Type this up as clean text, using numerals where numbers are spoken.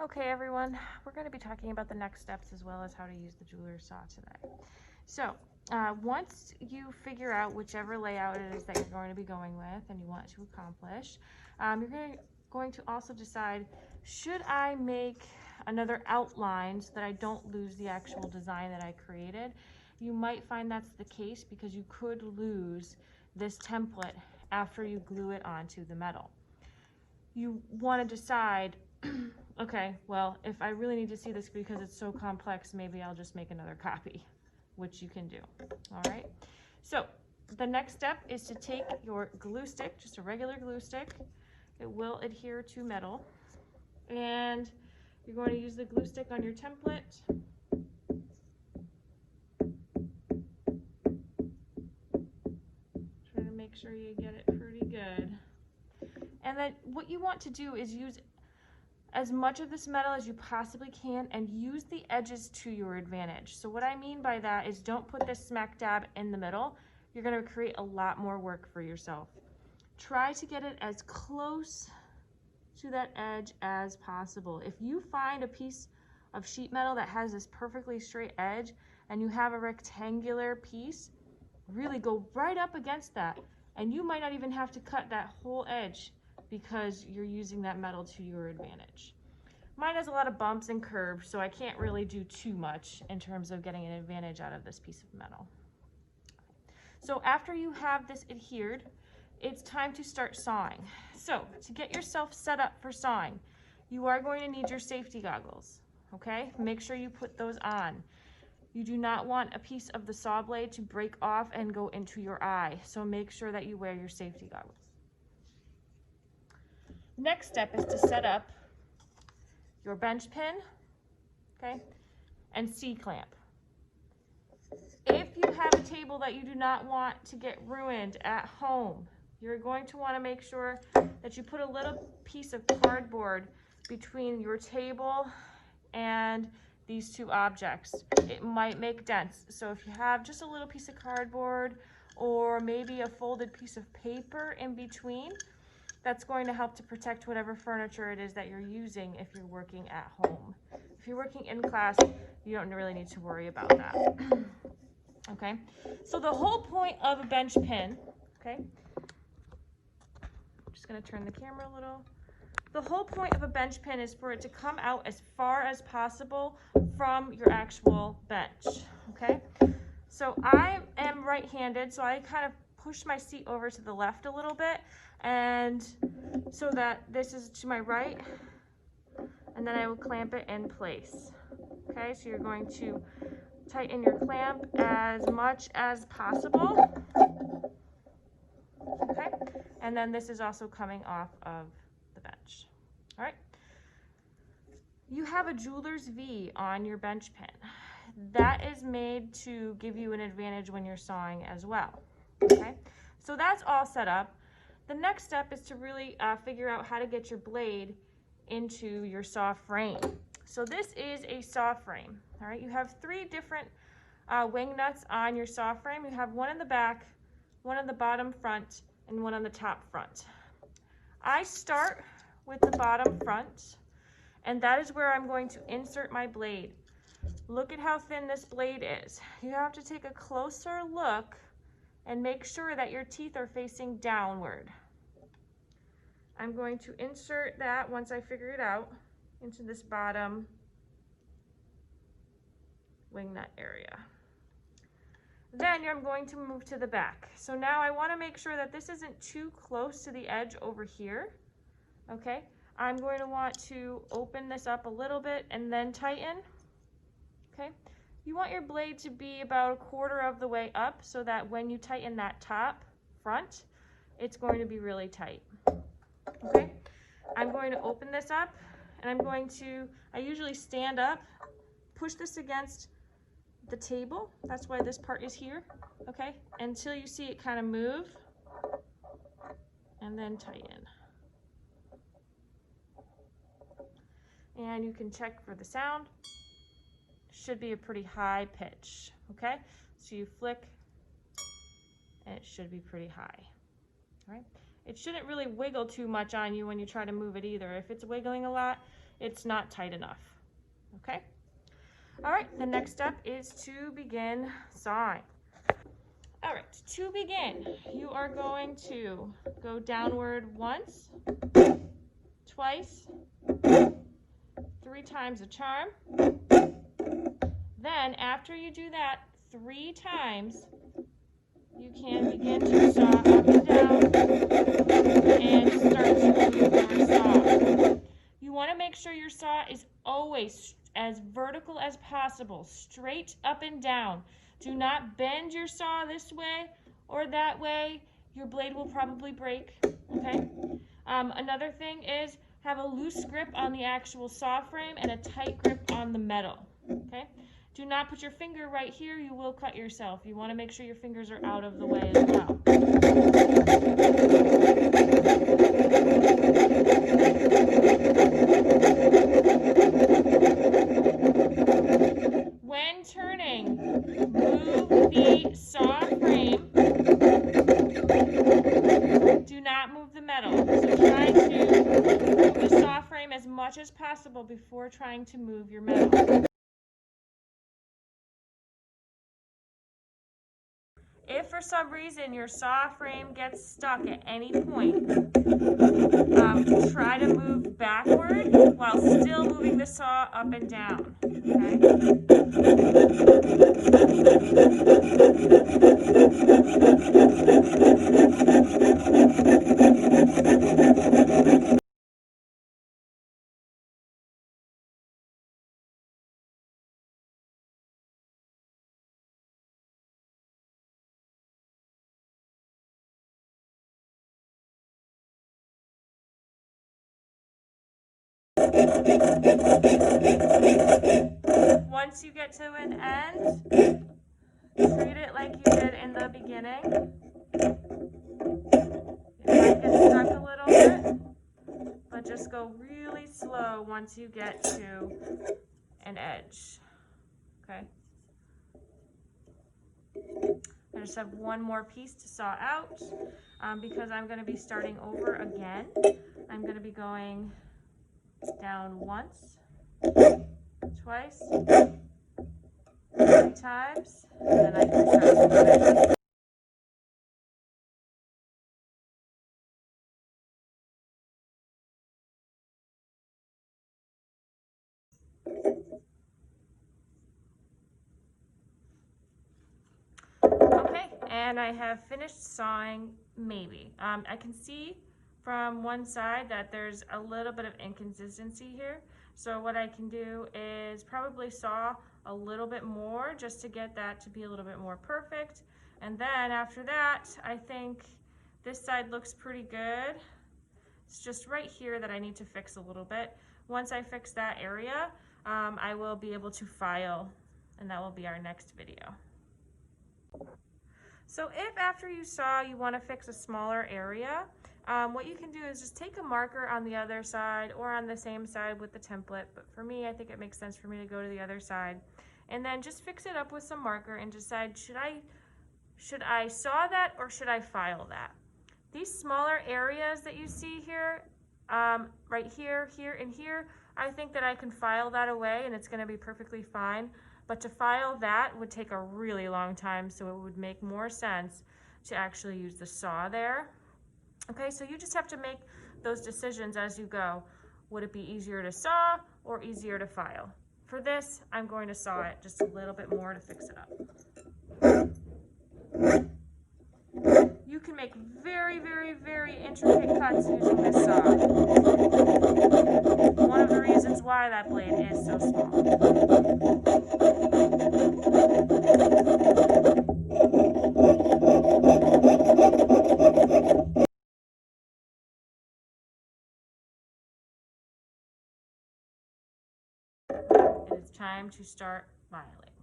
Okay, everyone, we're going to be talking about the next steps as well as how to use the jeweler's saw today. So once you figure out whichever layout it is that you're going to be going with and you want to accomplish, you're going to also decide, should I make another outline so that I don't lose the actual design that I created? You might find that's the case because you could lose this template after you glue it onto the metal. You want to decide, okay, well, if I really need to see this because it's so complex, maybe I'll just make another copy, which you can do. All right. So the next step is to take your glue stick, just a regular glue stick. It will adhere to metal. And you're going to use the glue stick on your template. Try to make sure you get it pretty good. And then what you want to do is use as much of this metal as you possibly can and use the edges to your advantage. So what I mean by that is don't put this smack dab in the middle. You're going to create a lot more work for yourself. Try to get it as close to that edge as possible. If you find a piece of sheet metal that has this perfectly straight edge and you have a rectangular piece, really go right up against that, and you might not even have to cut that whole edge because you're using that metal to your advantage. Mine has a lot of bumps and curves, so I can't really do too much in terms of getting an advantage out of this piece of metal. So after you have this adhered, it's time to start sawing. So to get yourself set up for sawing, you are going to need your safety goggles, okay? Make sure you put those on. You do not want a piece of the saw blade to break off and go into your eye, so make sure that you wear your safety goggles. Next step is to set up your bench pin, okay, and C-clamp. If you have a table that you do not want to get ruined at home, you're going to want to make sure that you put a little piece of cardboard between your table and these two objects. It might make dents. So if you have just a little piece of cardboard or maybe a folded piece of paper in between, that's going to help to protect whatever furniture it is that you're using if you're working at home. If you're working in class, you don't really need to worry about that. Okay, so the whole point of a bench pin, okay, I'm just going to turn the camera a little. The whole point of a bench pin is for it to come out as far as possible from your actual bench, okay? So I am right-handed, so I kind of push my seat over to the left a little bit, and so that this is to my right, and then I will clamp it in place. Okay, so you're going to tighten your clamp as much as possible. Okay, and then this is also coming off of the bench. All right, you have a Jeweler's V on your bench pin. That is made to give you an advantage when you're sawing as well. Okay, so that's all set up. The next step is to really figure out how to get your blade into your saw frame. So this is a saw frame. All right, you have three different wing nuts on your saw frame. You have one in the back, one on the bottom front, and one on the top front. I start with the bottom front, and that is where I'm going to insert my blade. Look at how thin this blade is. You have to take a closer look and make sure that your teeth are facing downward. I'm going to insert that once I figure it out into this bottom wing nut area. Then I'm going to move to the back. So now I want to make sure that this isn't too close to the edge over here. Okay, I'm going to want to open this up a little bit and then tighten. Okay, you want your blade to be about 1/4 of the way up so that when you tighten that top front, it's going to be really tight. Okay, I'm going to open this up and I usually stand up, push this against the table. That's why this part is here. Okay, until you see it kind of move and then tighten. And you can check for the sound. Should be a pretty high pitch. Okay, so you flick and it should be pretty high. All right, it shouldn't really wiggle too much on you when you try to move it either. If it's wiggling a lot, it's not tight enough. Okay? All right, the next step is to begin sawing. All right, to begin, you are going to go downward once, twice, 3 times a charm. Then after you do that 3 times, you can begin to saw up and down and start to move your saw. You want to make sure your saw is always as vertical as possible, straight up and down. Do not bend your saw this way or that way. Your blade will probably break, okay? Another thing is have a loose grip on the actual saw frame and a tight grip on the metal, okay? Do not put your finger right here, you will cut yourself. You want to make sure your fingers are out of the way as well. When turning, move the saw frame. Do not move the metal. So try to move the saw frame as much as possible before trying to move your metal. If for some reason your saw frame gets stuck at any point, try to move backward while still moving the saw up and down. Okay? Once you get to an end, treat it like you did in the beginning. It might get stuck a little bit, but just go really slow once you get to an edge. Okay. I just have one more piece to saw out because I'm going to be starting over again. I'm going to be going down once, twice, 3 times, and then I can start. Okay, and I have finished sawing maybe. I can see from one side that there's a little bit of inconsistency here. So what I can do is probably saw a little bit more just to get that to be a little bit more perfect. And then after that, I think this side looks pretty good. It's just right here that I need to fix a little bit. Once I fix that area, I will be able to file, and that will be our next video. So if after you saw you want to fix a smaller area, what you can do is just take a marker on the other side or on the same side with the template, but for me I think it makes sense for me to go to the other side, and then just fix it up with some marker and decide should I saw that or should I file that. These smaller areas that you see here, right here, here, and here, I think that I can file that away and it's going to be perfectly fine. But to file that would take a really long time, so it would make more sense to actually use the saw there. Okay, so you just have to make those decisions as you go. Would it be easier to saw or easier to file? For this, I'm going to saw it just a little bit more to fix it up. You can make very, very, very intricate cuts using this saw. One of the reasons why that blade is so small. It is time to start filing.